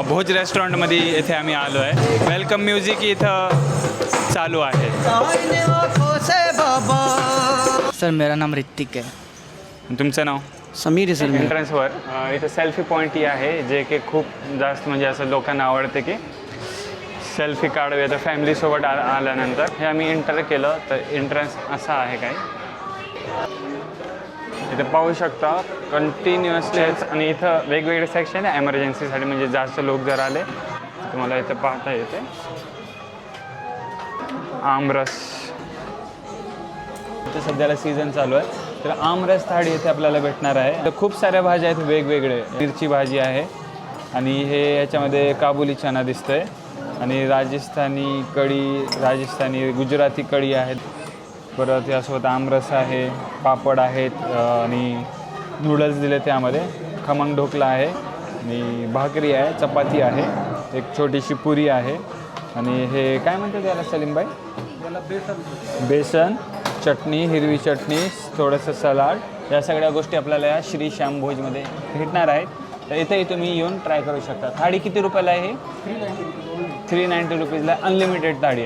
भोज रेस्टॉरंटमध्ये इथे आम्ही आलो आहे. वेलकम म्युझिक इथं चालू आहे. सर मेरा नाम ऋतिक है. तुमचं नाव? समीर है सर. एंट्रन्सवर इथं सेल्फी पॉईंट ही आहे, जे की खूप जास्त म्हणजे असं लोकांना आवडते की सेल्फी काढूया. तर फॅमिलीसोबत आल्यानंतर हे आम्ही एंटर केलं तर एंट्रन्स असा आहे काय. इथं पाहू शकता कंटिन्युअसलीच. आणि इथं वेगवेगळे सेक्शन आहे एमर्जन्सीसाठी, म्हणजे जास्त लोक जर आले तुम्हाला इथं पाहता येते. आमरस इथं सध्याला सीझन चालू आहे, तर आमरस थाळी इथे आपल्याला भेटणार आहे. तर खूप साऱ्या भाज्या आहेत वेगवेगळे. मिरची भाजी आहे आणि हे याच्यामध्ये काबुली चना दिसतंय आणि राजस्थानी कढी, राजस्थानी गुजराती कढी आहेत. परत यासोबत आमरस आहे, पापड आहेत आणि नूडल्स दिले त्यामध्ये. खमंग ढोकला आहे आणि भाकरी आहे, चपाती आहे, एक छोटीशी पुरी आहे आणि हे काय म्हणतात त्याला सलीमबाई? बेसन, चटणी, हिरवी चटणी, थोडंसं सलाड, या सगळ्या गोष्टी आपल्याला या श्री श्याम भोजमध्ये भेटणार आहेत. तर इथेही तुम्ही येऊन ट्राय करू शकता. थाळी किती रुपयाला आहे? 390 रुपीजला अनलिमिटेड थाळी आहे.